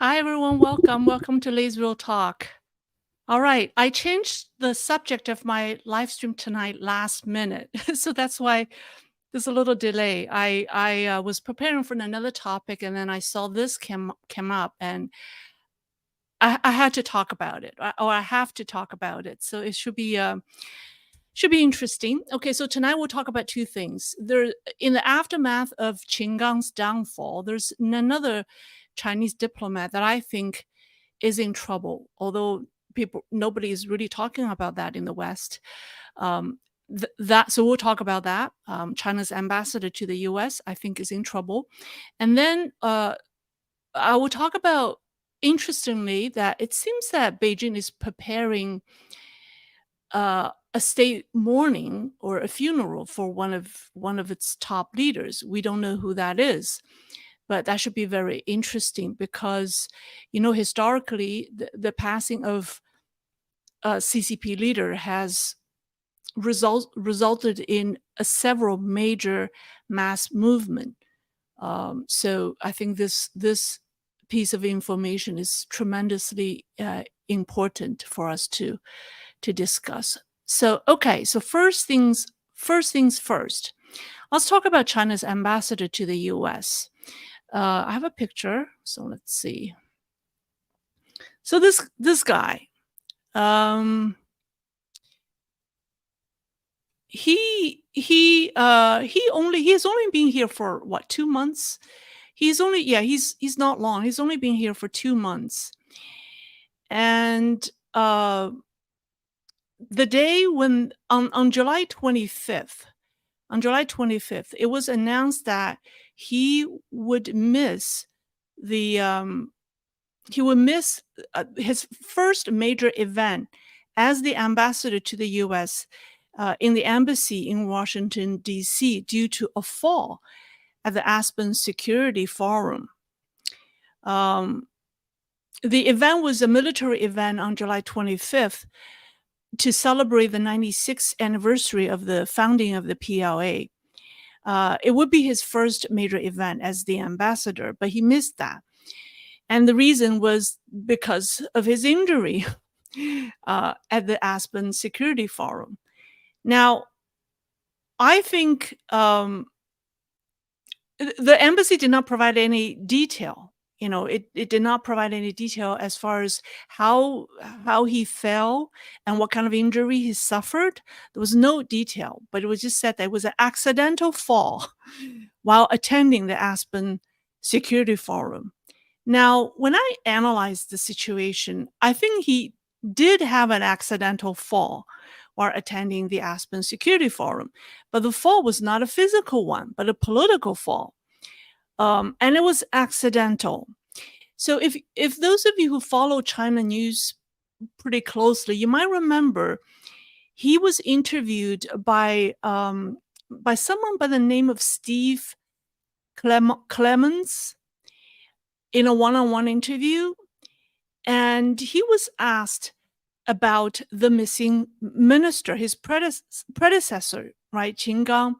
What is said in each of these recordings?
Hi, everyone. Welcome to Leisrealtalk. All right. I changed the subject of my live stream tonight last minute. So that's why there's a little delay. I was preparing for another topic, and then I saw this came up, and I had to talk about it, or I have to talk about it. So it should be interesting. Okay, so tonight we'll talk about two things. There, in the aftermath of Qinggang's downfall, there's another Chinese diplomat that I think is in trouble, although nobody is really talking about that in the West. Um, so we'll talk about that. China's ambassador to the U.S. I think is in trouble, and then I will talk about, interestingly, that it seems that Beijing is preparing a state mourning or a funeral for one of its top leaders. We don't know who that is, but that should be very interesting because, historically, the passing of a CCP leader has resulted in several major mass movement. So I think this piece of information is tremendously important for us to discuss. So okay, so first things first. Let's talk about China's ambassador to the U.S. I have a picture, so let's see. So this guy, he has only been here for what, 2 months? He's not long. He's only been here for 2 months, and the day when on July 25th, it was announced that he would miss his first major event as the ambassador to the U.S. In the embassy in Washington, D.C., due to a fall at the Aspen Security Forum. The event was a military event on July 25th to celebrate the 96th anniversary of the founding of the PLA. It would be his first major event as the ambassador, but he missed that. And the reason was because of his injury at the Aspen Security Forum. Now, I think the embassy did not provide any detail. It did not provide any detail as far as how he fell and what kind of injury he suffered. There was no detail, but it was just said that it was an accidental fall while attending the Aspen Security Forum. Now, when I analyzed the situation, I think he did have an accidental fall while attending the Aspen Security Forum, but the fall was not a physical one, but a political fall. And it was accidental. So if those of you who follow China news pretty closely, you might remember he was interviewed by someone by the name of Steve Clemens in a one-on-one interview, and he was asked about the missing minister, his predecessor, right, Qinggang.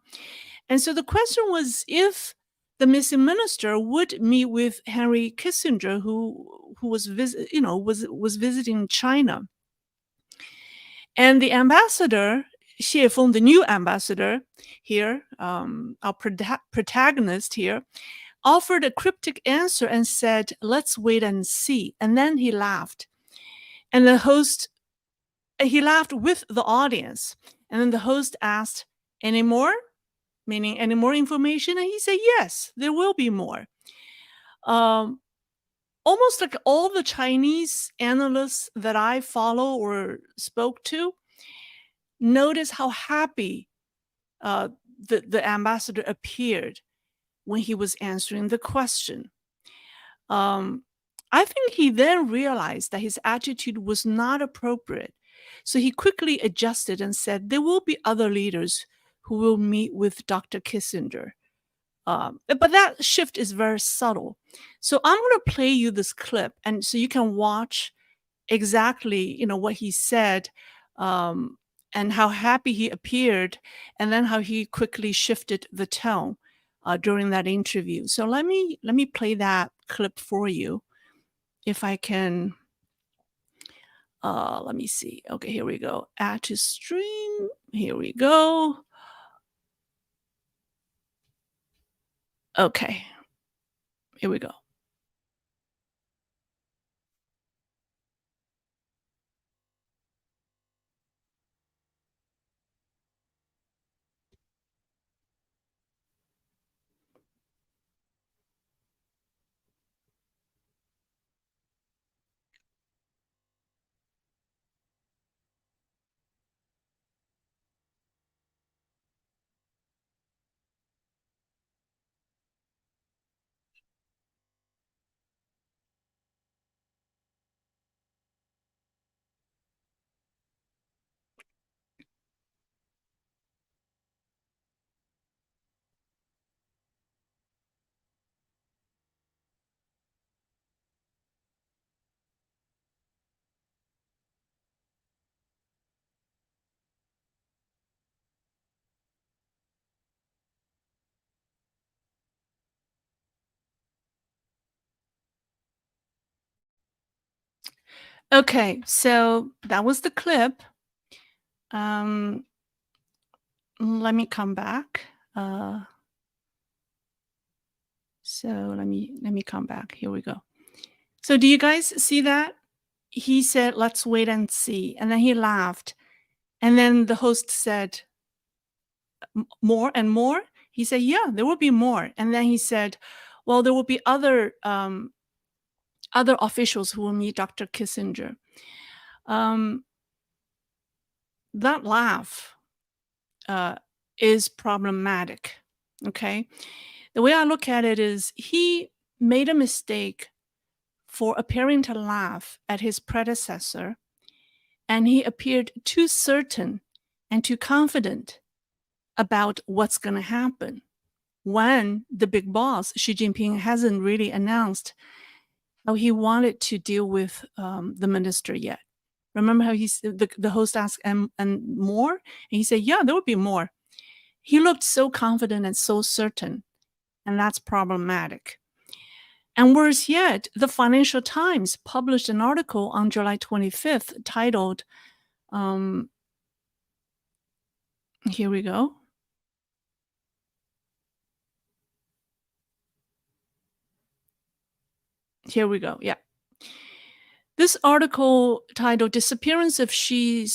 And so the question was if the missing minister would meet with Henry Kissinger, who was visiting China. And the ambassador, Xie Feng, the new ambassador here, our protagonist here, offered a cryptic answer and said, "Let's wait and see." And then he laughed. And he laughed with the audience. And then the host asked, "Any more?" Meaning, any more information? And he said, "Yes, there will be more." Almost like all the Chinese analysts that I follow or spoke to, notice how happy the ambassador appeared when he was answering the question. I think he then realized that his attitude was not appropriate. So he quickly adjusted and said, there will be other leaders who will meet with Dr. Kissinger. But that shift is very subtle. So I'm going to play you this clip, and so you can watch exactly, what he said, and how happy he appeared, and then how he quickly shifted the tone during that interview. So let me play that clip for you. if I can, let me see. Okay, here we go. Add to stream. Here we go. Okay, here we go. Okay, so that was the clip. Um, let me come back. So let me come back. Here we go. So do you guys see that? He said, "Let's wait and see," and then he laughed, and then the host said, "More and more." He said, "Yeah, there will be more," and then he said, "Well, there will be other officials who will meet Dr. Kissinger." Um, that laugh uh, is problematic. Okay, the way I look at it is he made a mistake for appearing to laugh at his predecessor, and he appeared too certain and too confident about what's going to happen when the big boss, Xi Jinping, hasn't really announced how he wanted to deal with the minister yet. Remember how the host asked, and more? And he said, yeah, there will be more. He looked so confident and so certain, and that's problematic. And worse yet, the Financial Times published an article on July 25th titled, here we go. Here we go. Yeah. This article titled "Disappearance of Xi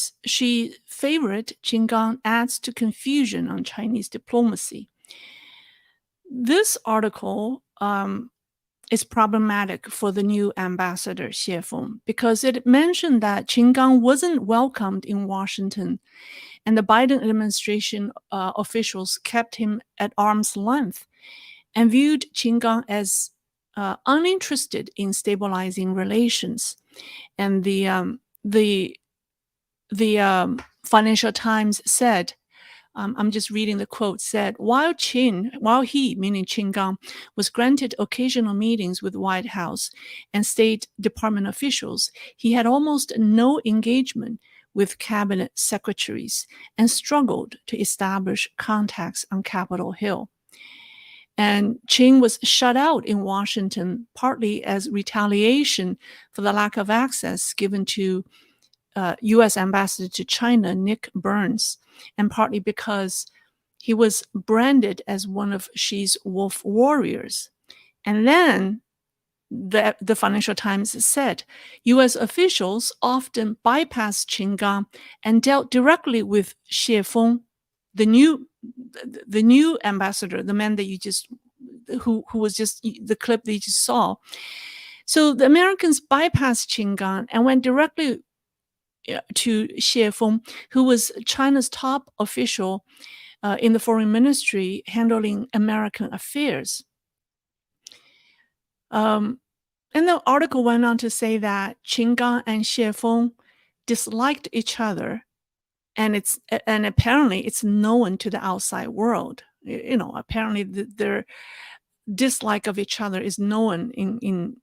favorite Qin Gang adds to confusion on Chinese diplomacy." This article is problematic for the new ambassador Xie Feng because it mentioned that Qin Gang wasn't welcomed in Washington, and the Biden administration officials kept him at arm's length and viewed Qin Gang as uninterested in stabilizing relations. And the Financial Times said, I'm just reading the quote, said, while he, meaning Qin Gang, was granted occasional meetings with White House and State Department officials, he had almost no engagement with cabinet secretaries and struggled to establish contacts on Capitol Hill. And Qin was shut out in Washington partly as retaliation for the lack of access given to U.S. Ambassador to China, Nick Burns, and partly because he was branded as one of Xi's wolf warriors. And then the Financial Times said U.S. officials often bypassed Qin Gang and dealt directly with Xie Feng, the new ambassador, the man that you just who was just the clip that you just saw. So the Americans bypassed Qin Gang and went directly to Xie Feng, who was China's top official in the foreign ministry handling American affairs. And the article went on to say that Qin Gang and Xie Feng disliked each other, and apparently it's known to the outside world. Apparently their dislike of each other is known in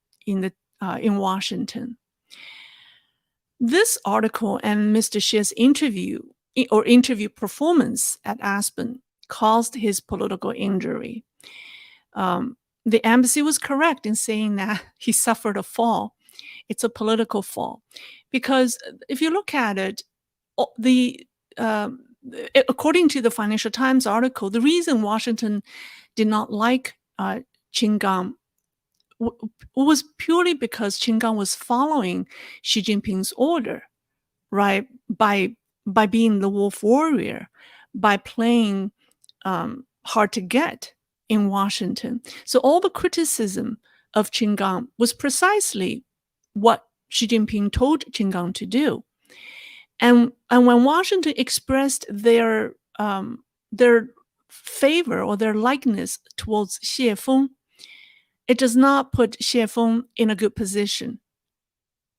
Washington. This article and Mr. Xi's interview performance at Aspen caused his political injury. The embassy was correct in saying that he suffered a fall, it's a political fall. Because if you look at it, um, according to the Financial Times article, the reason Washington did not like Qin Gang was purely because Qin Gang was following Xi Jinping's order, right? By being the wolf warrior, by playing hard to get in Washington. So all the criticism of Qin Gang was precisely what Xi Jinping told Qin Gang to do. And when Washington expressed their favor or their likeness towards Xie Feng, it does not put Xie Feng in a good position.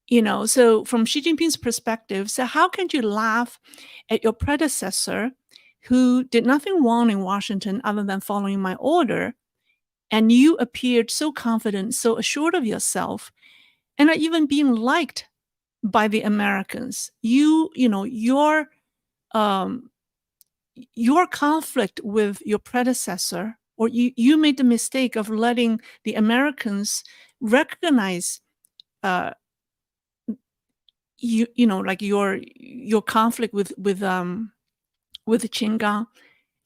So from Xi Jinping's perspective, so how can you laugh at your predecessor who did nothing wrong in Washington other than following my order, and you appeared so confident, so assured of yourself, and are even being liked by the Americans? Um, your conflict with your predecessor, or you made the mistake of letting the Americans recognize like your conflict with Qin Gang,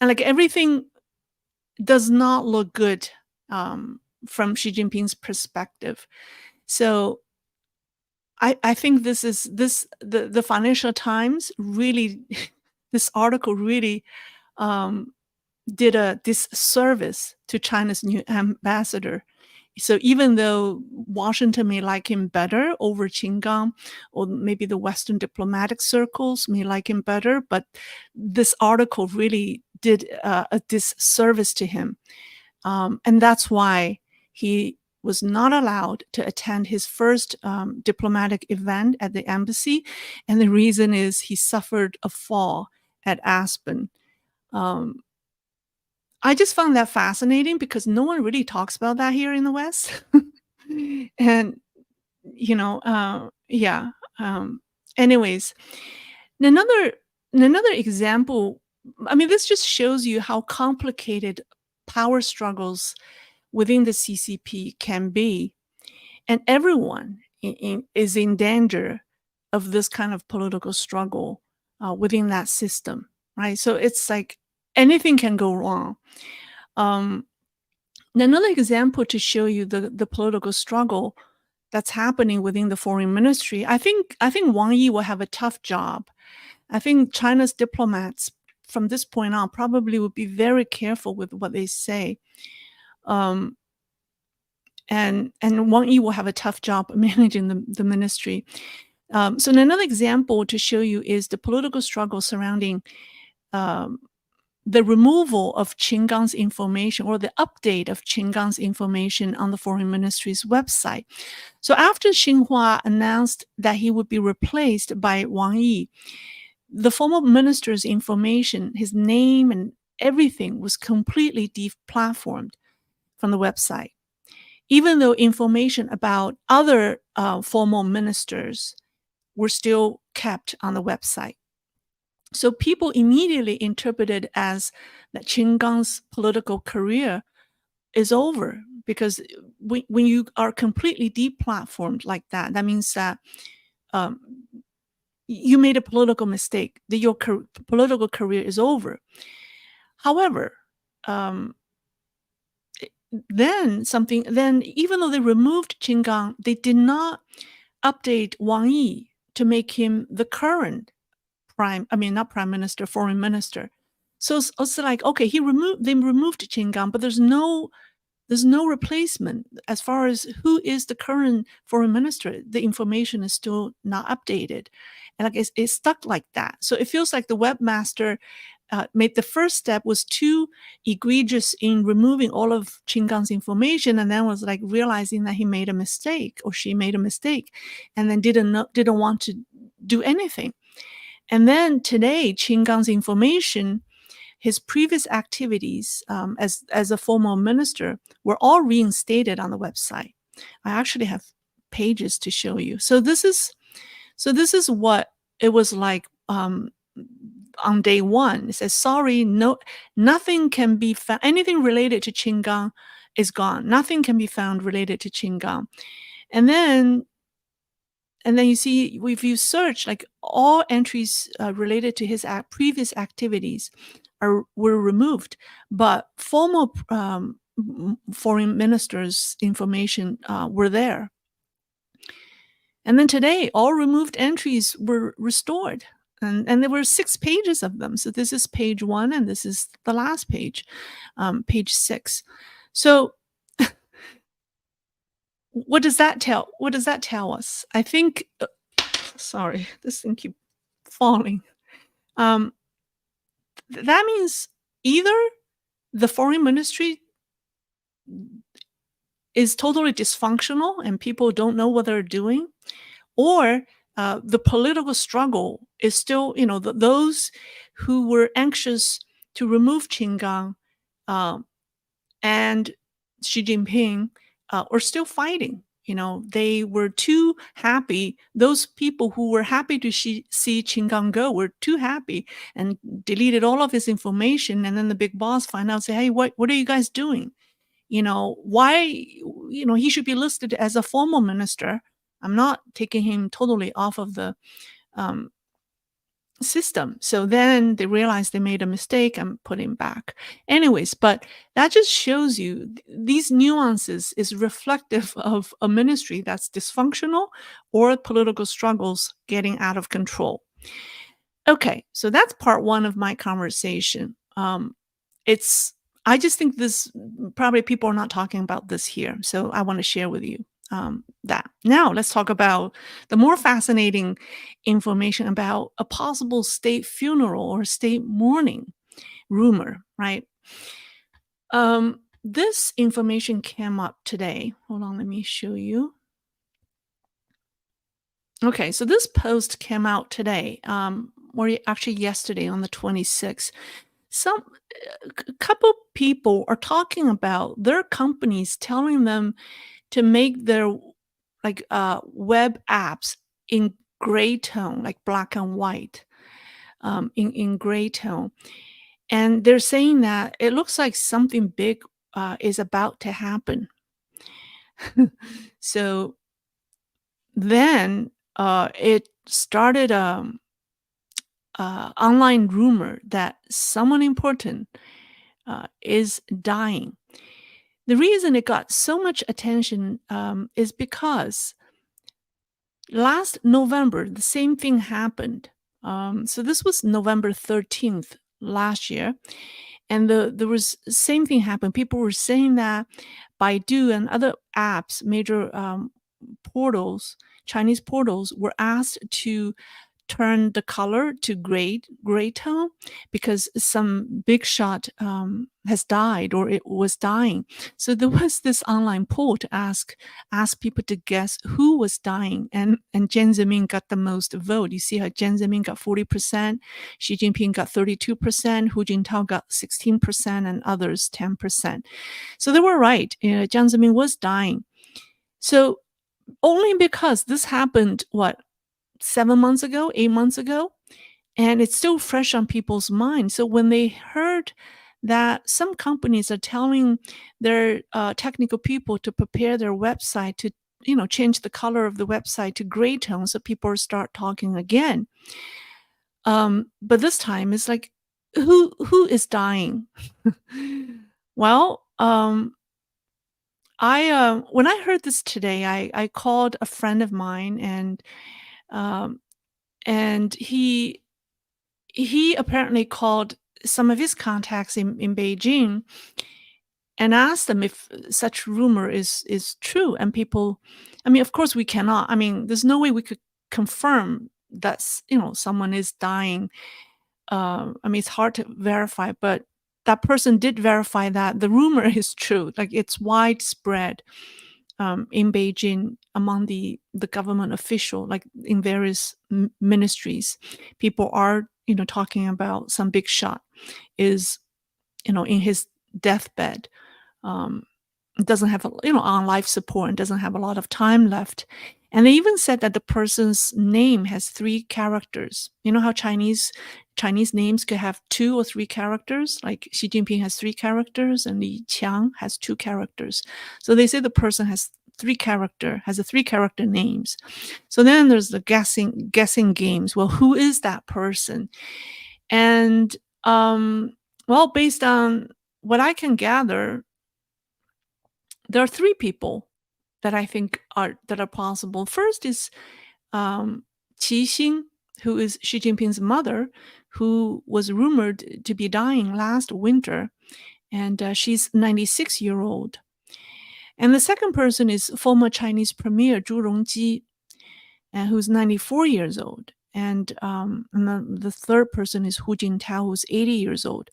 and like everything does not look good from Xi Jinping's perspective. So I think the Financial Times really this article really did a disservice to China's new ambassador. So even though Washington may like him better over Qin Gang, or maybe the Western diplomatic circles may like him better, but this article really did a disservice to him. And that's why he was not allowed to attend his first diplomatic event at the embassy. And the reason is he suffered a fall at Aspen. I just found that fascinating because no one really talks about that here in the West. And, yeah. Anyways, another example, I mean, this just shows you how complicated power struggles within the CCP can be. And everyone is in danger of this kind of political struggle within that system, right? So it's like anything can go wrong. Another example to show you the political struggle that's happening within the foreign ministry, I think Wang Yi will have a tough job. I think China's diplomats from this point on probably will be very careful with what they say. And Wang Yi will have a tough job managing the ministry. So another example to show you is the political struggle surrounding the removal of Qin Gang's information, or the update of Qin Gang's information on the foreign ministry's website. So after Xinhua announced that he would be replaced by Wang Yi, the former minister's information, his name and everything, was completely deplatformed from the website, even though information about other former ministers were still kept on the website. So people immediately interpreted as that Qin Gang's political career is over, because when you are completely deplatformed like that, that means that you made a political mistake, that your political career is over. However, then even though they removed Qin Gang, they did not update Wang Yi to make him the current not prime minister, foreign minister. So it's like, okay, they removed Qin Gang, but there's no replacement as far as who is the current foreign minister. The information is still not updated, and like it's stuck like that. So it feels like the webmaster made the first step was too egregious in removing all of Qin Gang's information, and then was like realizing that he made a mistake, or she made a mistake, and then didn't want to do anything. And then today, Qin Gang's information, his previous activities as a former minister, were all reinstated on the website. I actually have pages to show you. So this is what it was like on day one. It says, sorry, nothing can be found. Anything related to Qin Gang is gone. Nothing can be found related to Qin Gang. And then and then you see if you search, like all entries related to his previous activities were removed, but former foreign ministers' information were there. And then today, all removed entries were restored. And there were 6 pages of them. So this is page 1, and this is the last page, page 6. So what does that tell? What does that tell us? I think, sorry, this thing keeps falling. That means either the foreign ministry is totally dysfunctional and people don't know what they're doing, or the political struggle is still, those who were anxious to remove Qinggang and Xi Jinping are still fighting. They were too happy. Those people who were happy to see Qinggang go were too happy and deleted all of his information. And then the big boss find out, say, hey, what are you guys doing? Why, he should be listed as a former minister. I'm not taking him totally off of the system. So then they realized they made a mistake and put him back. Anyways, but that just shows you these nuances is reflective of a ministry that's dysfunctional or political struggles getting out of control. Okay, so that's part 1 of my conversation. I just think this, probably people are not talking about this here, so I want to share with you that. Now, let's talk about the more fascinating information about a possible state funeral or state mourning rumor, right? This information came up today. Hold on, let me show you. Okay, so this post came out today, or actually yesterday on the 26th. A couple people are talking about their companies telling them to make their web apps in gray tone, like black and white, in gray tone. And they're saying that it looks like something big is about to happen. So then it started online rumor that someone important is dying. The reason it got so much attention is because last November, the same thing happened. So this was November 13th last year. And there was the same thing happened. People were saying that Baidu and other apps, major portals, Chinese portals, were asked to turn the color to gray tone because some big shot has died or it was dying. So there was this online poll to ask people to guess who was dying, and Jiang Zemin got the most vote. You see how Jiang Zemin got 40%, Xi Jinping got 32%, Hu Jintao got 16%, and others 10%. So they were right. Jiang Zemin was dying. So only because this happened, 7 months ago, 8 months ago, and it's still fresh on people's minds. So when they heard that some companies are telling their technical people to prepare their website to, change the color of the website to gray tone, so people start talking again. But this time it's like, who is dying? Well, when I heard this today, I called a friend of mine, and he apparently called some of his contacts in Beijing and asked them if such rumor is true. And people, of course we cannot. There's no way we could confirm that someone is dying. It's hard to verify, but that person did verify that the rumor is true. Like, it's widespread in Beijing among the government official, like in various ministries. People are, talking about some big shot is, in his deathbed, doesn't have, on life support and doesn't have a lot of time left. And they even said that the person's name has 3 characters. You know how Chinese names could have 2 or 3 characters? Like Xi Jinping has 3 characters and Li Qiang has 2 characters. So they say the person has has a three-character names. So then there's the guessing games. Well, who is that person? And well, based on what I can gather, there are three people that I think are possible. First is Qi Xing, who is Xi Jinping's mother, who was rumored to be dying last winter, and she's 96-year-old. And the second person is former Chinese Premier Zhu Rongji, who's 94 years old. And the third person is Hu Jintao, who's 80 years old.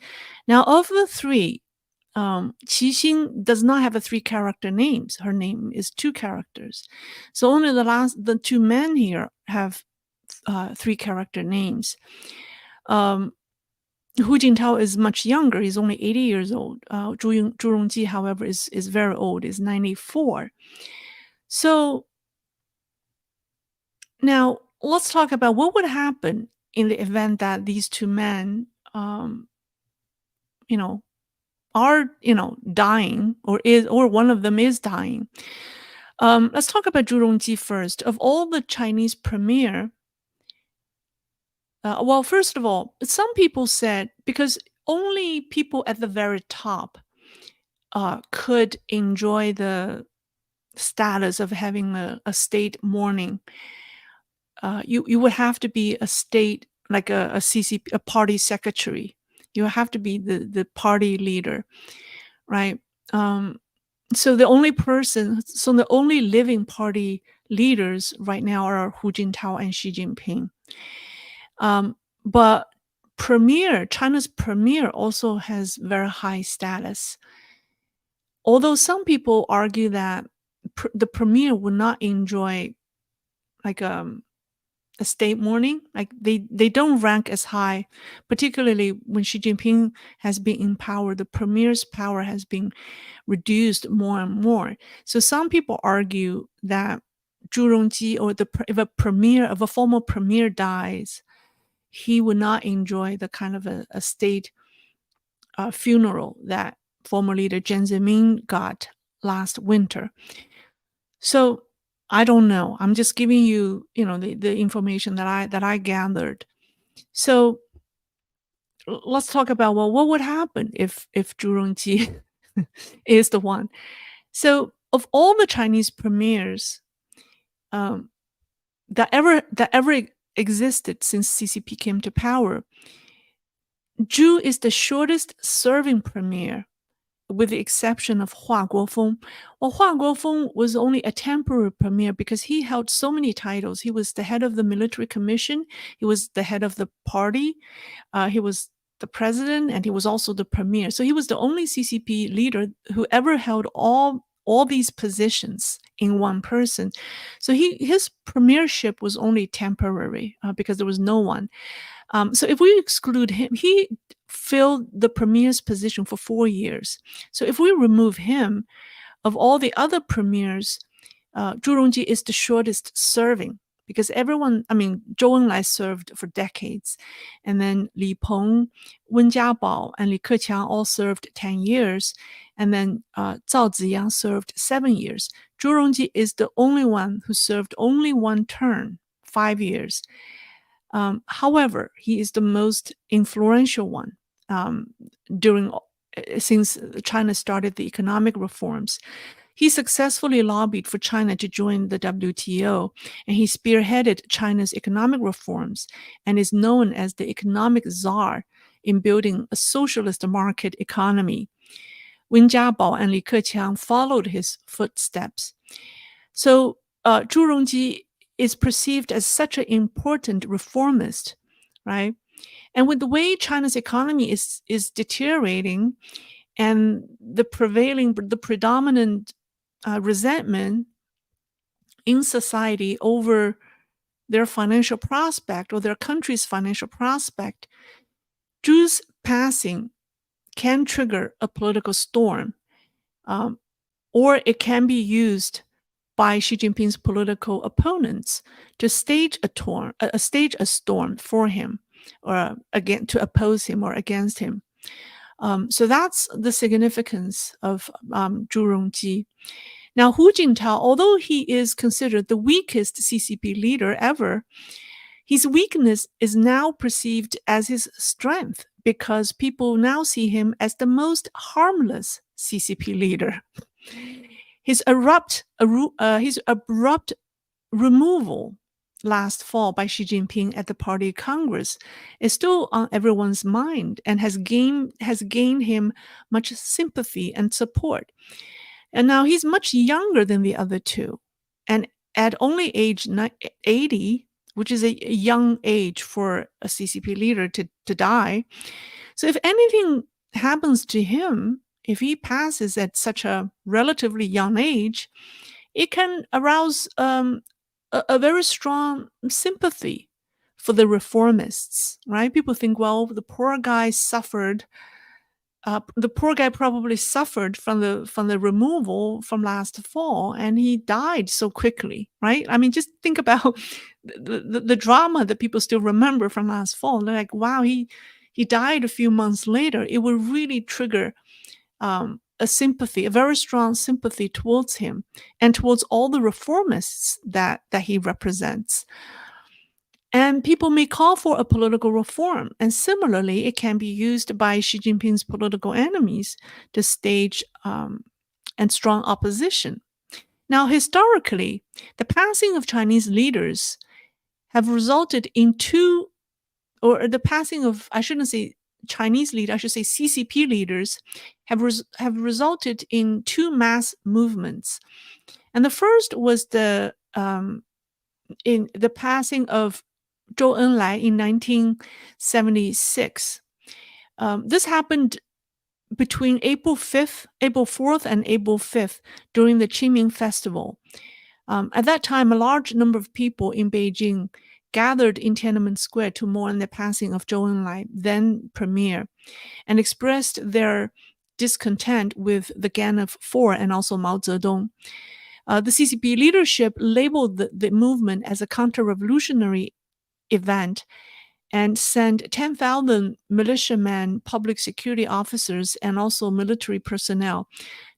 Now, of the three, Qi Xing does not have a three-character names. Her name is two characters. So only the two men here have three-character names. Hu Jintao is much younger. He's only 80 years old. Zhu Rongji, however, is very old, is 94. So now let's talk about what would happen in the event that these two men, are dying, or one of them is dying. Let's talk about Zhu Rongji first. Of all the Chinese premier, well, first of all, some people said because only people at the very top could enjoy the status of having a state mourning. You would have to be a state, like a CCP, a party secretary. You have to be the party leader, right? So the only living party leaders right now are Hu Jintao and Xi Jinping. But China's premier also has very high status. Although some people argue that the premier would not enjoy like a state mourning, like they don't rank as high, particularly when Xi Jinping has been in power. The premier's power has been reduced more and more. So some people argue that Zhu Rongji, or if a former premier dies, he would not enjoy the kind of a state funeral that former leader Jiang Zemin got last winter. So I don't know. I'm just giving you, the information that I gathered. So let's talk about, well, what would happen if Zhu Rongji is the one. So of all the Chinese premiers that ever existed since CCP came to power, Zhu is the shortest serving premier, with the exception of Hua Guofeng. Well, Hua Guofeng was only a temporary premier because he held so many titles. He was the head of the military commission. He was the head of the party. He was the president, and he was also the premier. So he was the only CCP leader who ever held all these positions in one person. So his premiership was only temporary because there was no one. So if we exclude him, he filled the premier's position for 4 years. So if we remove him, of all the other premiers, Zhu Rongji is the shortest serving, because Zhou Enlai served for decades. And then Li Peng, Wen Jiabao, and Li Keqiang all served 10 years. And then Zhao Ziyang served 7 years. Zhu Rongji is the only one who served only one term, 5 years. However, he is the most influential one since China started the economic reforms. He successfully lobbied for China to join the WTO, and he spearheaded China's economic reforms and is known as the economic czar in building a socialist market economy. Wen Jiabao and Li Keqiang followed his footsteps. So Zhu Rongji is perceived as such an important reformist, right? And with the way China's economy is deteriorating, and the predominant resentment in society over their financial prospect, or their country's financial prospect, Zhu's passing can trigger a political storm, or it can be used by Xi Jinping's political opponents to stage a storm for him, or again to oppose him or against him. So that's the significance of Zhu Rongji. Now, Hu Jintao, although he is considered the weakest CCP leader ever, his weakness is now perceived as his strength because people now see him as the most harmless CCP leader. His abrupt removal last fall by Xi Jinping at the party congress is still on everyone's mind and has gained him much sympathy and support. And now he's much younger than the other two. And at only age 80, which is a young age for a CCP leader to die. So if anything happens to him, if he passes at such a relatively young age, it can arouse a very strong sympathy for the reformists, right? People think, well, the poor guy suffered. The poor guy probably suffered from the removal from last fall, and he died so quickly, right? I mean, just think about the drama that people still remember from last fall. They're like, wow, he died a few months later. It will really trigger a sympathy, a very strong sympathy towards him and towards all the reformists that he represents. And people may call for a political reform. And similarly, it can be used by Xi Jinping's political enemies to stage and strong opposition. Now, historically, the passing of Chinese leaders have resulted in two, or the passing of, I shouldn't say Chinese leaders, I should say CCP leaders, have resulted in two mass movements. And the first was in the passing of Zhou Enlai in 1976. This happened between April 4th and April 5th during the Qingming Festival. At that time, a large number of people in Beijing gathered in Tiananmen Square to mourn the passing of Zhou Enlai, then premier, and expressed their discontent with the Gang of Four and also Mao Zedong. The CCP leadership labeled the movement as a counter-revolutionary event and sent 10,000 militiamen, public security officers, and also military personnel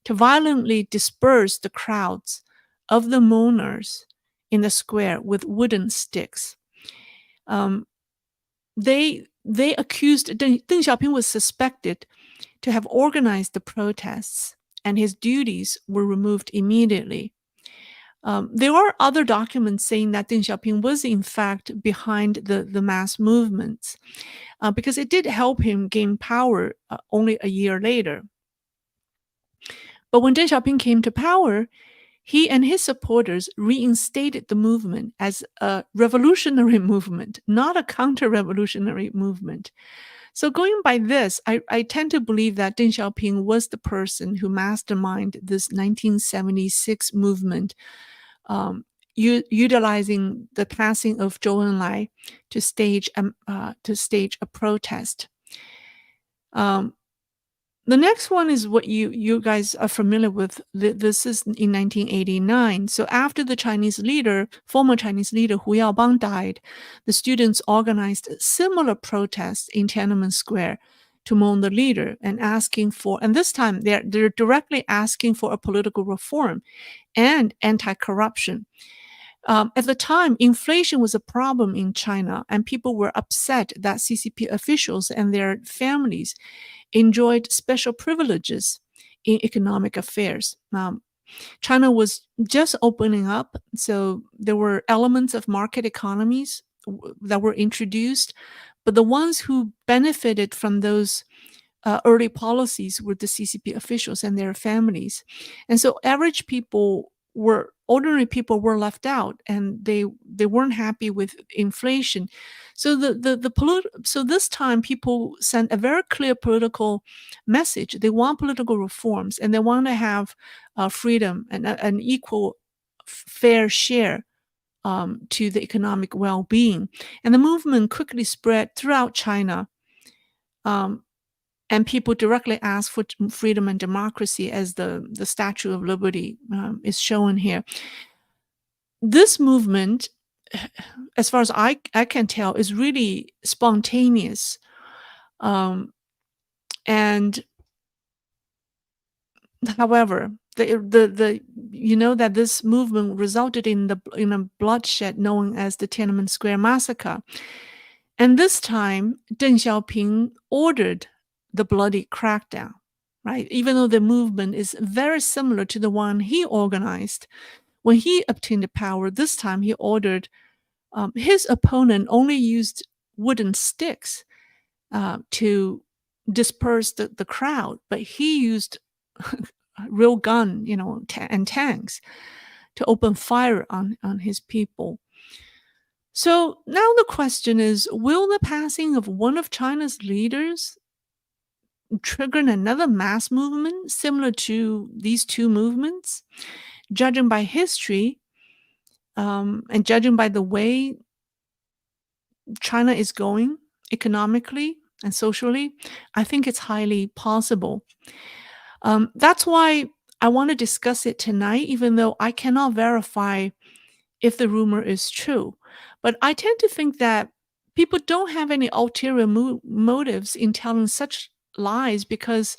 to violently disperse the crowds of the mourners in the square with wooden sticks. They accused Deng Xiaoping was suspected to have organized the protests, and his duties were removed immediately. There are other documents saying that Deng Xiaoping was in fact behind the mass movements because it did help him gain power only a year later. But when Deng Xiaoping came to power, he and his supporters reinstated the movement as a revolutionary movement, not a counter-revolutionary movement. So going by this, I tend to believe that Deng Xiaoping was the person who masterminded this 1976 movement, utilizing the passing of Zhou Enlai to stage a protest. The next one is what you guys are familiar with. This is in 1989. So after the former Chinese leader Hu Yaobang died, the students organized similar protests in Tiananmen Square to mourn the leader and this time they're directly asking for a political reform and anti-corruption. At the time, inflation was a problem in China, and people were upset that CCP officials and their families enjoyed special privileges in economic affairs. China was just opening up, so there were elements of market economies that were introduced, but the ones who benefited from those early policies were the CCP officials and their families. And so ordinary people were left out, and they weren't happy with inflation. So so this time people sent a very clear political message. They want political reforms, and they want to have freedom and an equal, fair share to the economic well-being. And the movement quickly spread throughout China. And people directly ask for freedom and democracy, as the Statue of Liberty is shown here. This movement, as far as I can tell, is really spontaneous. And however, the you know that this movement resulted in a bloodshed known as the Tiananmen Square massacre. And this time, Deng Xiaoping ordered the bloody crackdown, right? Even though the movement is very similar to the one he organized when he obtained the power. This time, he ordered his opponent only used wooden sticks to disperse the crowd, but he used real gun, and tanks to open fire on his people. So now the question is, will the passing of one of China's leaders trigger another mass movement similar to these two movements? Judging by history, and judging by the way China is going economically and socially, I think it's highly possible. That's why I want to discuss it tonight, even though I cannot verify if the rumor is true. But I tend to think that people don't have any ulterior motives in telling such lies because,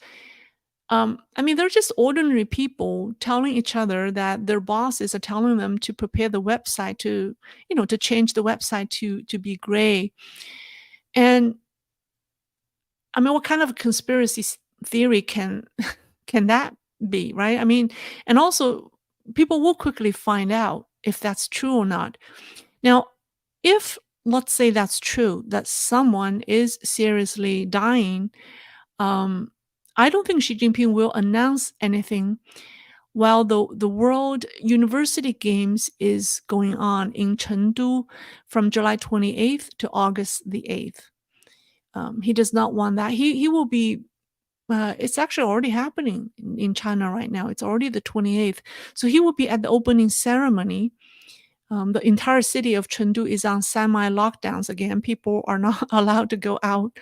I mean, they're just ordinary people telling each other that their bosses are telling them to prepare the website to change the website to be gray. And I mean, what kind of conspiracy theory can can that be, right? I mean, and also people will quickly find out if that's true or not. Now, if let's say that's true, that someone is seriously dying, um, I don't think Xi Jinping will announce anything while the World University Games is going on in Chengdu from July 28th to August the 8th. He does not want that. He will be. It's actually already happening in China right now. It's already the 28th. So he will be at the opening ceremony. The entire city of Chengdu is on semi-lockdowns again. People are not allowed to go out,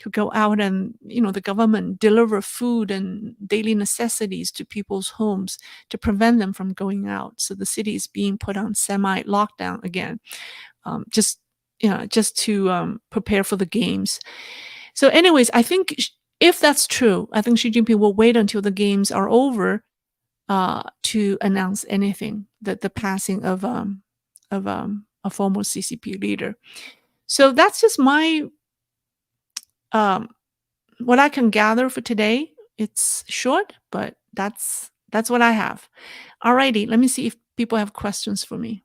and the government deliver food and daily necessities to people's homes to prevent them from going out. So the city is being put on semi-lockdown again, just to prepare for the games. So, anyways, I think if that's true, I think Xi Jinping will wait until the games are over to announce anything, that the passing of a former CCP leader. So that's just my what I can gather for today. It's short, but that's what I have. Alrighty, let me see if people have questions for me.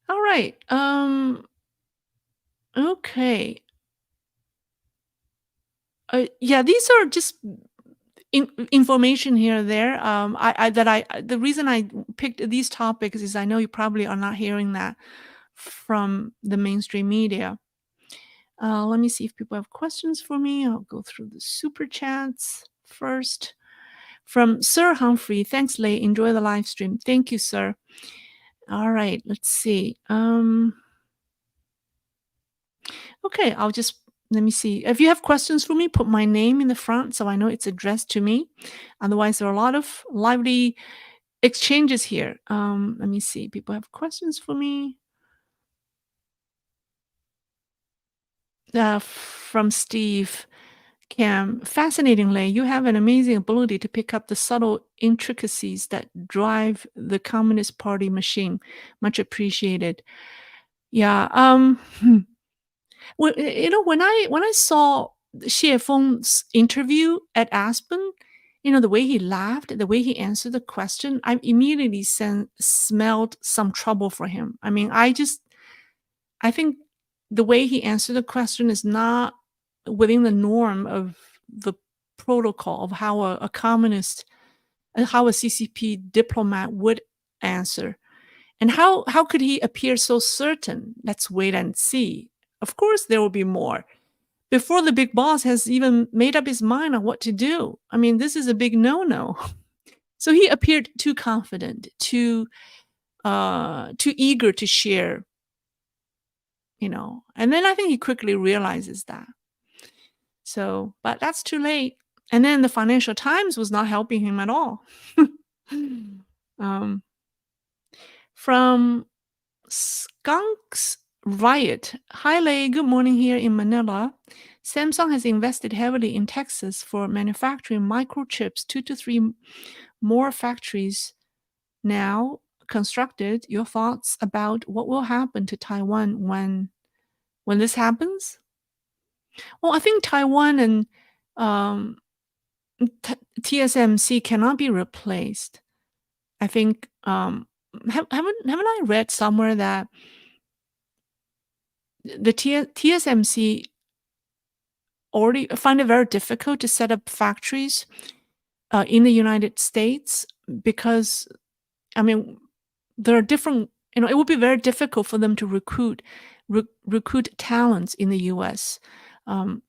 All right. Okay. Yeah, these are just information here and there. The reason I picked these topics is I know you probably are not hearing that from the mainstream media. Let me see if people have questions for me. I'll go through the super chats first. From Sir Humphrey, thanks, Lei. Enjoy the live stream. Thank you, sir. All right, let's see. Okay, let me see. If you have questions for me, put my name in the front so I know it's addressed to me. Otherwise, there are a lot of lively exchanges here. Let me see. People have questions for me. From Steve Cam, fascinatingly, you have an amazing ability to pick up the subtle intricacies that drive the Communist Party machine. Much appreciated. Yeah. Well, when I saw Xie Feng's interview at Aspen, the way he laughed, the way he answered the question, I immediately smelled some trouble for him. I mean, I think the way he answered the question is not within the norm of the protocol of how a communist, how a CCP diplomat would answer. And how could he appear so certain? Let's wait and see. Of course, there will be more. Before the big boss has even made up his mind on what to do. I mean, this is a big no-no. So he appeared too confident, too eager to share, And then I think he quickly realizes that. So, but that's too late. And then the Financial Times was not helping him at all. From Skunks Riot. Hi, Lei. Good morning here in Manila. Samsung has invested heavily in Texas for manufacturing microchips, 2 to 3 more factories now constructed. Your thoughts about what will happen to Taiwan when this happens? Well, I think Taiwan and um, TSMC cannot be replaced. I think haven't I read somewhere that the TSMC already find it very difficult to set up factories in the United States because I mean there are different, it would be very difficult for them to recruit talents in the US.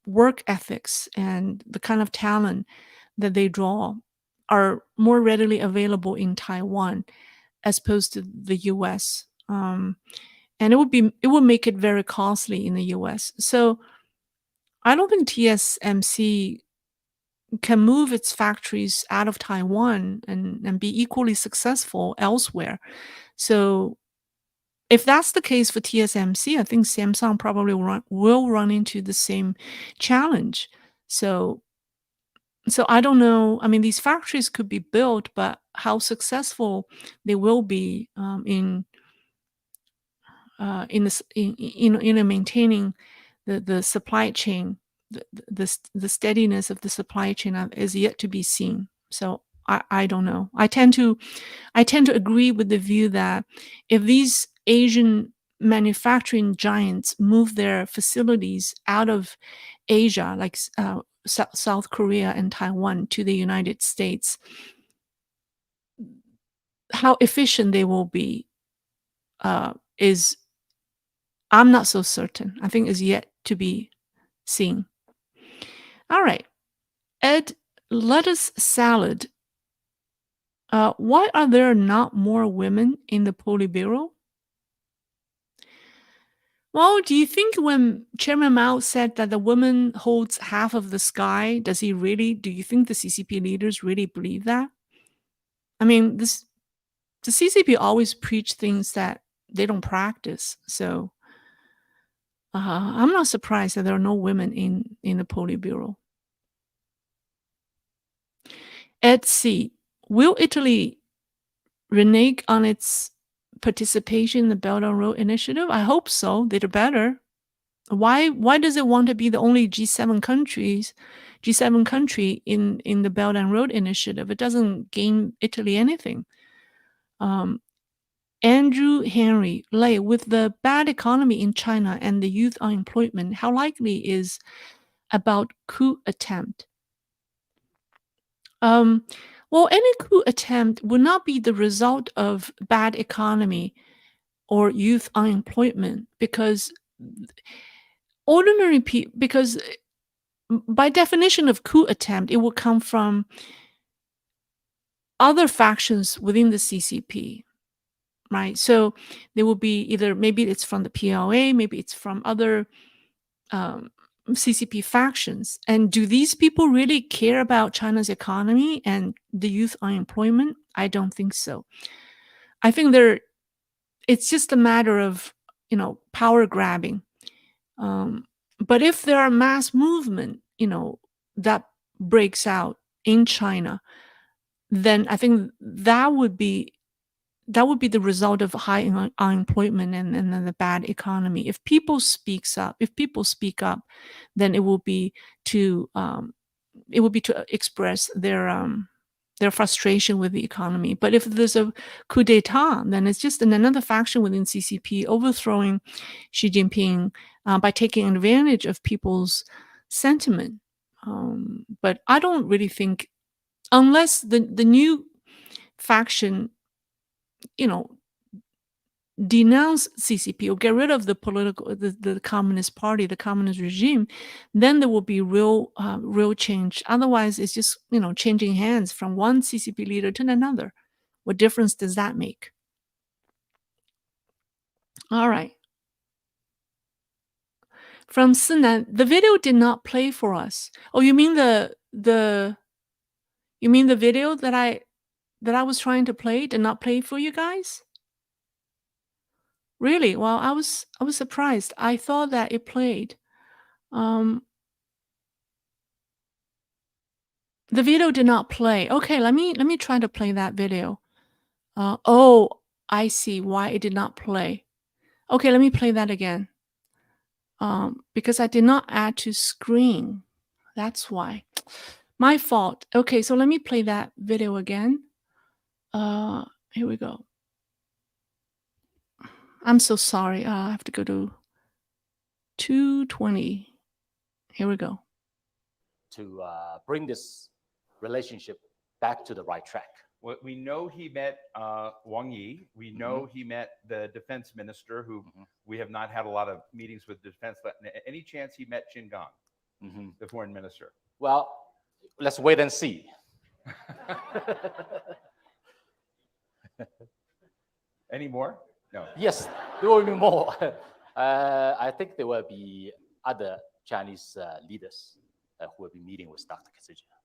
Work ethics and the kind of talent that they draw are more readily available in Taiwan as opposed to the US. And it would make it very costly in the US. So I don't think TSMC can move its factories out of Taiwan and be equally successful elsewhere. So if that's the case for TSMC, I think Samsung probably will run into the same challenge. So I don't know. I mean, these factories could be built, but how successful they will be in this in maintaining the supply chain, the steadiness of the supply chain is yet to be seen. So I don't know. I tend to agree with the view that if these Asian manufacturing giants move their facilities out of Asia, like South Korea and Taiwan, to the United States, how efficient they will be is I'm not so certain. I think is yet to be seen. All right, Ed, lettuce salad. Why are there not more women in the Politburo? Well, do you think when Chairman Mao said that the woman holds half of the sky, do you think the CCP leaders really believe that? I mean, the CCP always preach things that they don't practice. So I'm not surprised that there are no women in the Politburo. Ed C. Will Italy renege on its participation in the Belt and Road Initiative? I hope so. They're better. Why does it want to be the only G7 country in the Belt and Road Initiative? It doesn't gain Italy anything. Um, Andrew Henry Lay, with the bad economy in China and the youth unemployment, how likely is about coup attempt? Um, well, any coup attempt would not be the result of bad economy or youth unemployment because because by definition of coup attempt, it will come from other factions within the CCP, right? So there will be either maybe it's from the PLA, maybe it's from other um, CCP factions. And do these people really care about China's economy and the youth unemployment? I don't think so. I think it's just a matter of power grabbing. Um, but if there are mass movement, that breaks out in China, then I think that would be the result of high unemployment and then the bad economy. If people speak up, then it will be to express their frustration with the economy. But if there's a coup d'état, then it's just another faction within CCP overthrowing Xi Jinping by taking advantage of people's sentiment. But I don't really think, unless the new faction, you know, denounce CCP or get rid of the Communist Party, the communist regime, then there will be real change. Otherwise, it's just changing hands from one CCP leader to another. What difference does that make? All right. From Sinan, the video did not play for us. Oh, you mean the video that I was trying to play did not play for you guys? Really? Well, I was surprised. I thought that it played. Um, the video did not play. Okay, let me try to play that video. Oh, I see why it did not play. Okay, let me play that again. Because I did not add to screen. That's why. My fault. Okay, so let me play that video again. Uh, Here we go. I'm so sorry. I have to go to 220. Here we go. To bring this relationship back to the right track. Well, we know he met Wang Yi. We know he met the defense minister, who we have not had a lot of meetings with defense. Any chance he met Qin Gang, the foreign minister? Well, let's wait and see. Any more? No. Yes, there will be more. I think there will be other Chinese leaders who will be meeting with Dr. Kissinger.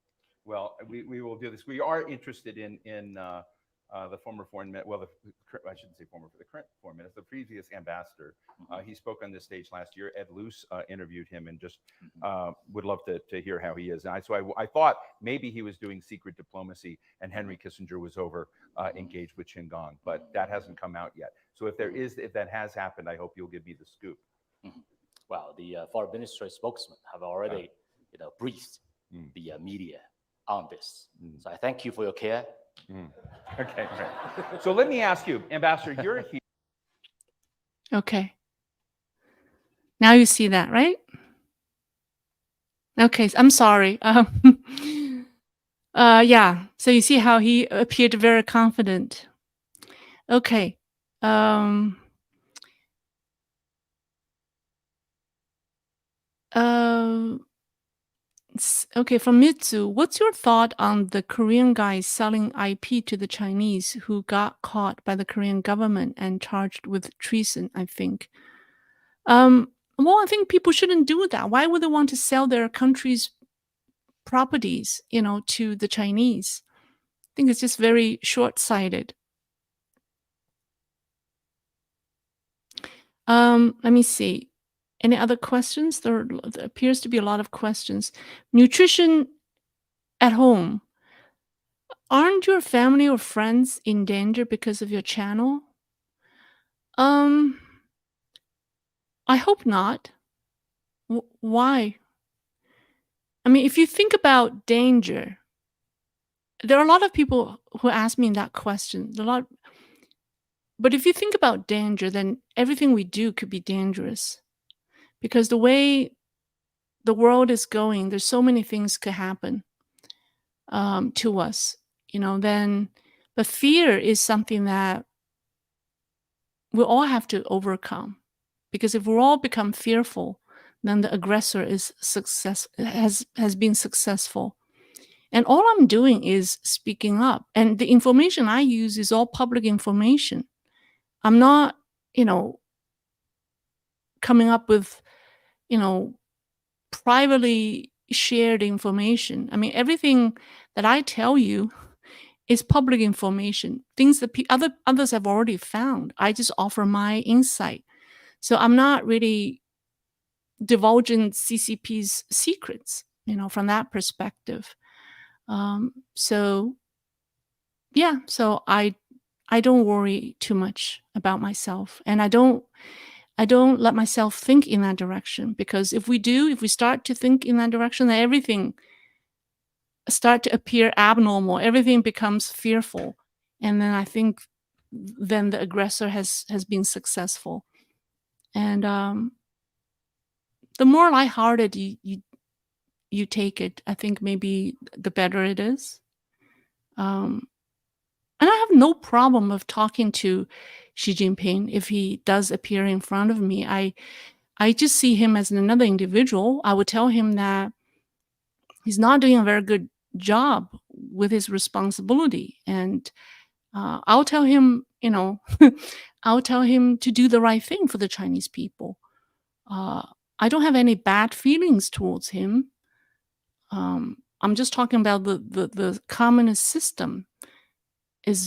Well, we will do this. We are interested in the former foreign minister. Well, I shouldn't say former, the current foreign minister, the previous ambassador. He spoke on this stage last year. Ed Luce interviewed him, and just would love to hear how he is. And so I thought maybe he was doing secret diplomacy, and Henry Kissinger was over engaged with Qin Gang, but that hasn't come out yet. So if that has happened, I hope you'll give me the scoop. Well, the foreign ministry spokesman have already, briefed the media on this. So I thank you for your care. Okay, great. So let me ask you, Ambassador, you're here. Okay. Now you see that, right? Okay, I'm sorry. Yeah. So you see how he appeared very confident. Okay. Okay, from Mitsu, what's your thought on the Korean guys selling IP to the Chinese who got caught by the Korean government and charged with treason, I think? Well, I think people shouldn't do that. Why would they want to sell their country's properties, to the Chinese? I think it's just very short-sighted. Let me see. Any other questions? There appears to be a lot of questions. Nutrition at home. Aren't your family or friends in danger because of your channel? I hope not. Why? I mean, if you think about danger, there are a lot of people who ask me that question. But if you think about danger, then everything we do could be dangerous. Because the way the world is going, there's so many things could happen to us, but fear is something that we all have to overcome. Because if we all become fearful, then the aggressor has been successful. And all I'm doing is speaking up. And the information I use is all public information. I'm not, coming up with, privately shared information. I mean, everything that I tell you is public information, things that others have already found. I just offer my insight. So I'm not really divulging CCP's secrets, from that perspective. So yeah, so I don't worry too much about myself, and I don't let myself think in that direction, because if we start to think in that direction, then everything start to appear abnormal, everything becomes fearful, and then I think then the aggressor has been successful. And the more lighthearted you take it, I think maybe the better it is. And I have no problem of talking to Xi Jinping if he does appear in front of me. I just see him as another individual. I would tell him that he's not doing a very good job with his responsibility, and I'll tell him, I'll tell him to do the right thing for the Chinese people. I don't have any bad feelings towards him. I'm just talking about the communist system. It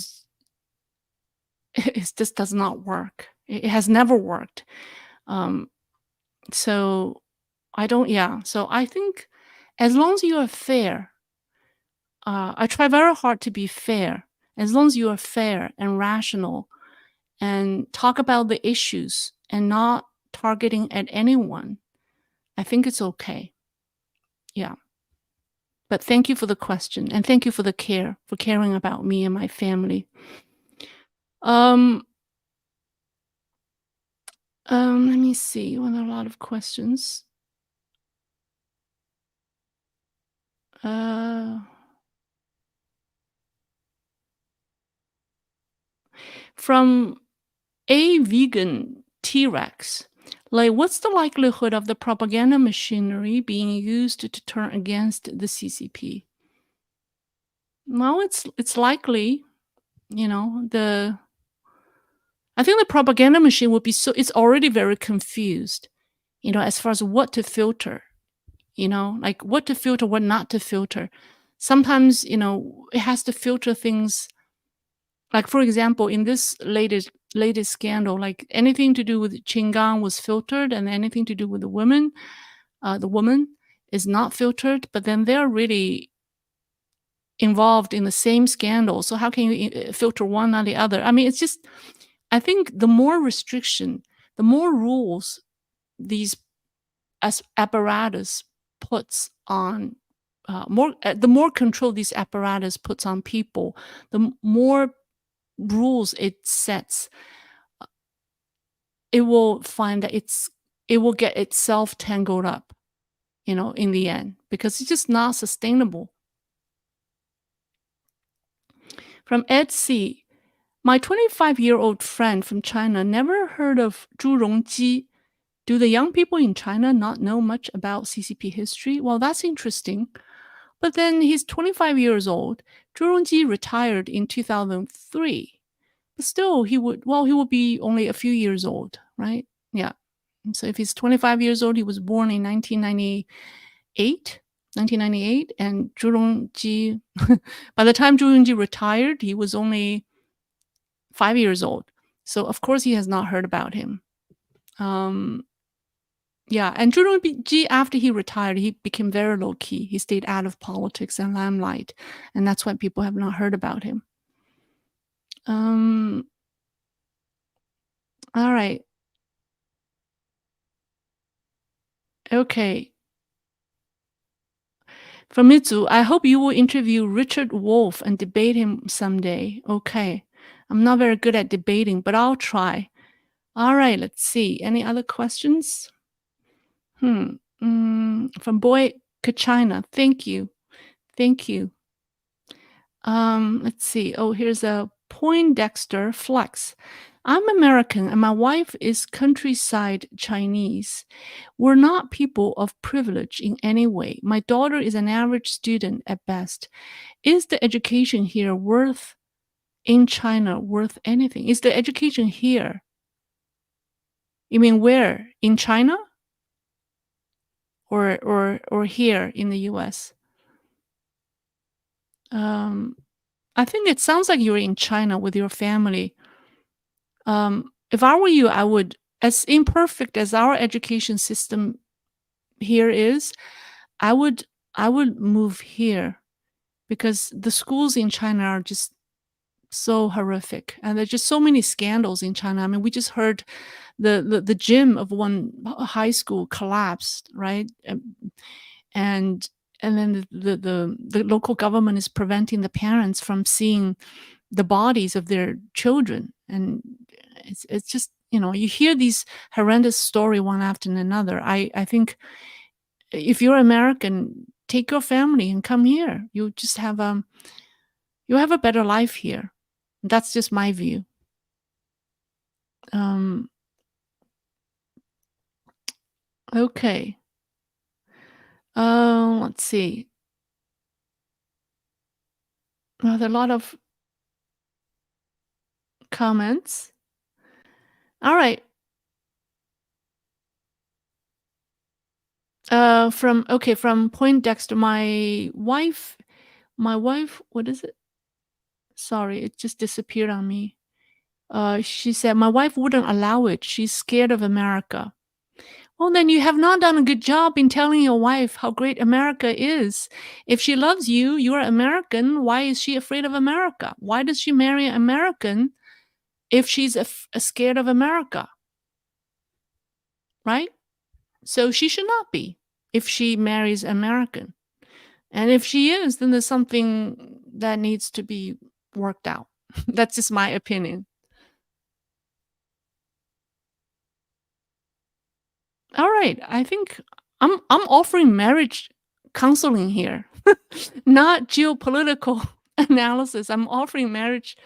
just does not work. It has never worked. So I don't. Yeah. So I think as long as you are fair, I try very hard to be fair. As long as you are fair and rational and talk about the issues and not targeting at anyone, I think it's okay. Yeah. But thank you for the question, and thank you for the care, for caring about me and my family. Let me see. Well, there are a lot of questions. From a vegan T-Rex, like, what's the likelihood of the propaganda machinery being used to turn against the CCP? Well, it's likely, I think the propaganda machine would be it's already very confused, as far as what to filter, like what to filter, what not to filter. Sometimes, it has to filter things. Like, for example, in this latest scandal, like anything to do with Qinggang was filtered, and anything to do with the woman is not filtered. But then they're really involved in the same scandal. So how can you filter one or the other? I mean, it's just, I think the more restriction, the more rules these apparatus puts on, the more control these apparatus puts on people, the more rules it sets, it will find that it will get itself tangled up, in the end, because it's just not sustainable. From Ed C. My 25-year-old friend from China never heard of Zhu Rongji. Do the young people in China not know much about CCP history? Well, that's interesting. But then he's 25 years old. Zhu Rongji retired in 2003. But still, he would be only a few years old, right? Yeah. So if he's 25 years old, he was born in 1998, and Zhu Rongji, by the time Zhu Rongji retired, he was only 5 years old. So of course he has not heard about him. Yeah, and Zhu Rongji, after he retired, he became very low key. He stayed out of politics and limelight, and that's why people have not heard about him. All right. Okay. From Mitsu, I hope you will interview Richard Wolff and debate him someday. Okay. I'm not very good at debating, but I'll try. All right, let's see. Any other questions? From Boy Kachina. Thank you. Thank you. Let's see. Oh, here's a Poindexter Flex. I'm American and my wife is countryside Chinese. We're not people of privilege in any way. My daughter is an average student at best. Is the education here in China worth anything? Is the education here? You mean where? In China? Or here in the US? I think it sounds like you're in China with your family. If I were you, I would, as imperfect as our education system here is, I would move here, because the schools in China are just so horrific, and there's just so many scandals in China. I mean, we just heard the gym of one high school collapsed, right? And then the local government is preventing the parents from seeing the bodies of their children, and it's just, you hear these horrendous story one after another. I think if you're American, take your family and come here. You just have you have a better life here. That's just my view. Okay. Let's see. Well, there are a lot of comments. All right. From Poindexter, my wife, what is it? Sorry, it just disappeared on me. She said, "My wife wouldn't allow it. She's scared of America." Well, then you have not done a good job in telling your wife how great America is. If she loves you, you're American. Why is she afraid of America? Why does she marry an American if she's scared of America? Right? So she should not be if she marries American. And if she is, then there's something that needs to be worked out. That's just my opinion. All right, I think I'm offering marriage counseling here, not geopolitical analysis. I'm offering marriage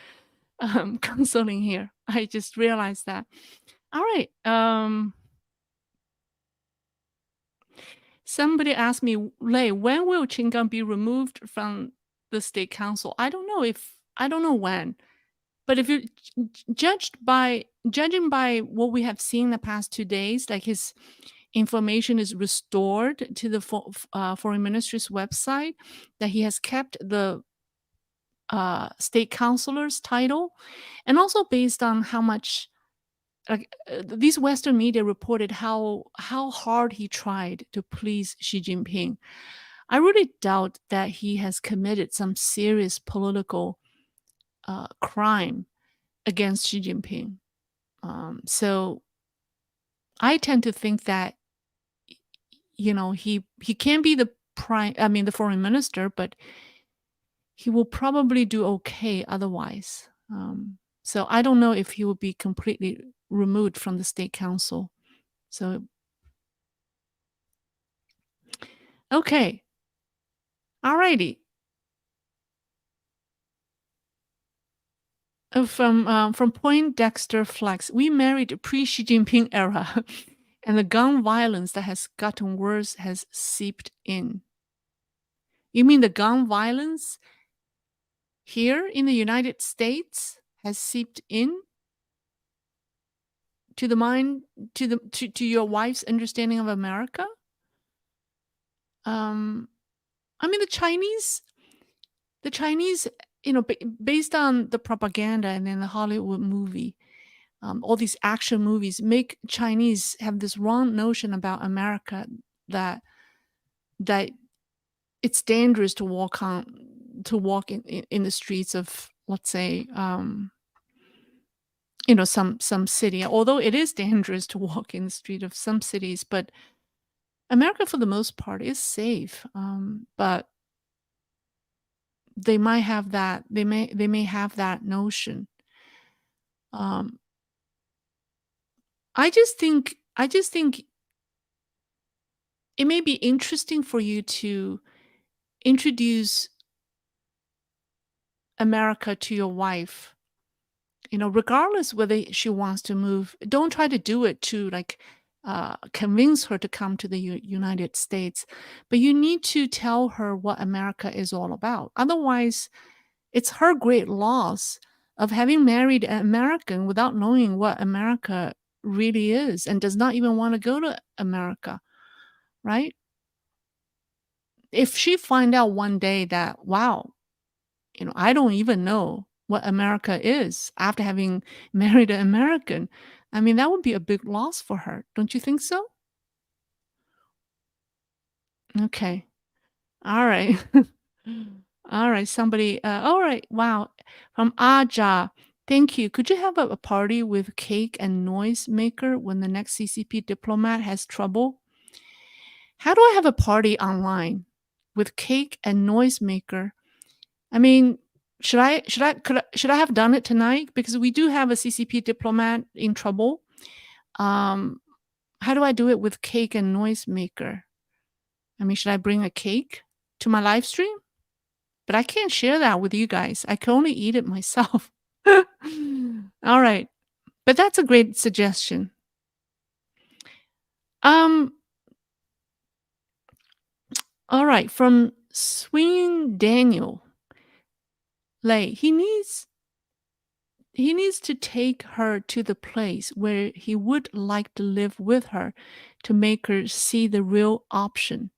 counseling here. I just realized that. All right. Somebody asked me, Lei, when will Qinggang be removed from the state council? I don't know when. But if you judging by what we have seen the past 2 days, like his information is restored to the foreign ministry's website, that he has kept the state councilor's title, and also based on how much these Western media reported how hard he tried to please Xi Jinping. I really doubt that he has committed some serious political crime against Xi Jinping. So I tend to think that he can be the foreign minister, but he will probably do okay otherwise. So I don't know if he will be completely removed from the state council. So okay, alrighty. From Point Dexter Flex, we married pre-Xi Jinping era, and the gun violence that has gotten worse has seeped in. You mean the gun violence here in the United States has seeped in to the mind, to your wife's understanding of America? The Chinese, based on the propaganda and then the Hollywood movie, all these action movies make Chinese have this wrong notion about America, that it's dangerous to walk in the streets of, let's say, some city. Although it is dangerous to walk in the street of some cities, but America, for the most part, is safe. But they might have that. They may have that notion. I just think it may be interesting for you to introduce America to your wife, regardless whether she wants to move. Don't try to do it to convince her to come to the United States, but you need to tell her what America is all about. Otherwise, it's her great loss of having married an American without knowing what America really is and does not even want to go to America, right? If she find out one day that, wow, I don't even know what America is after having married an American, that would be a big loss for her. Don't you think so? Okay. All right. All right. Somebody, all right. Wow. From Aja. Thank you. Could you have a party with cake and noise maker when the next CCP diplomat has trouble? How do I have a party online with cake and noise maker? Should I have done it tonight? Because we do have a CCP diplomat in trouble. How do I do it with cake and noise maker? Should I bring a cake to my live stream? But I can't share that with you guys. I can only eat it myself. All right. But that's a great suggestion. All right. From Swing Daniel. Lei, he needs to take her to the place where he would like to live with her to make her see the real option.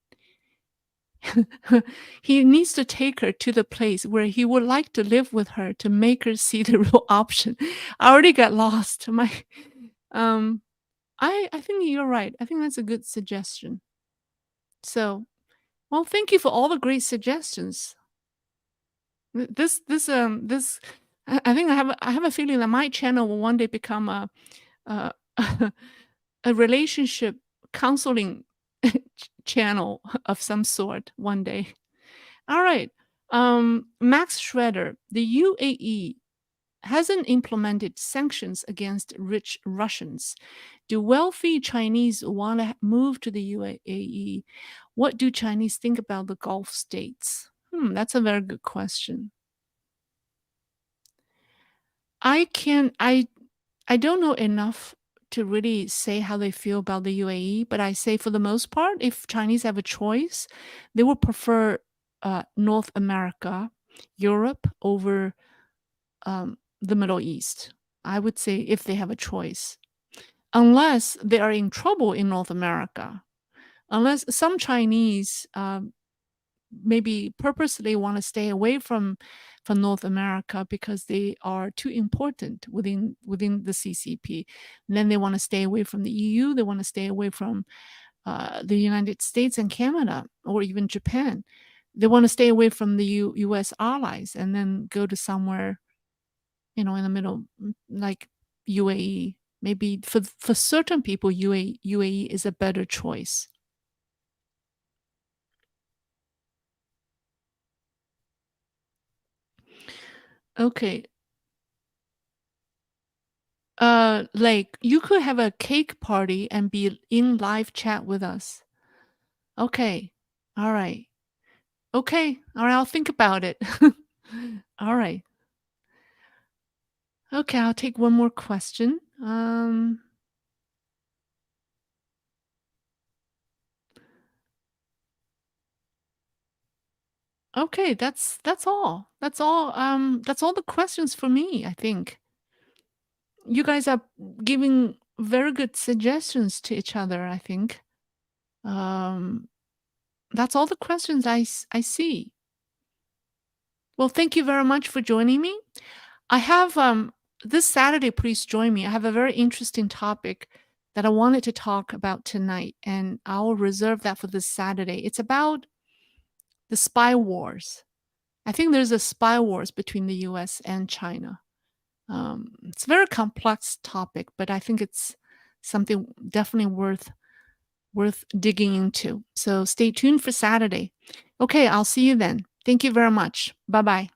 he needs to take her to the place where he would like to live with her to make her see the real option. I already got lost. Um, I think you're right. I think that's a good suggestion. So, well, thank you for all the great suggestions. This I think I have a feeling that my channel will one day become a a relationship counseling channel of some sort one day. All right. Max Schroeder, the UAE hasn't implemented sanctions against rich Russians. Do wealthy Chinese want to move to the UAE? What do Chinese think about the Gulf states? That's a very good question. I can I don't know enough to really say how they feel about the UAE, but I say for the most part, if Chinese have a choice, they would prefer North America, Europe over the Middle East. I would say if they have a choice, unless they are in trouble in North America, unless some Chinese maybe purposely want to stay away from North America because they are too important within the CCP. And then they want to stay away from the EU. They want to stay away from the United States and Canada, or even Japan. They want to stay away from the U.S. allies and then go to somewhere, in the middle, like UAE. Maybe for certain people, UAE is a better choice. Okay. Like you could have a cake party and be in live chat with us. Okay. All right. Okay. All right. I'll think about it. All right. Okay. I'll take one more question. Okay. That's all. That's all. That's all the questions for me, I think. You guys are giving very good suggestions to each other, I think. That's all the questions I see. Well, thank you very much for joining me. I have this Saturday, please join me. I have a very interesting topic that I wanted to talk about tonight, and I'll reserve that for this Saturday. It's about the spy wars. I think there's a spy wars between the US and China. It's a very complex topic, but I think it's something definitely worth digging into. So stay tuned for Saturday. Okay, I'll see you then. Thank you very much. Bye-bye.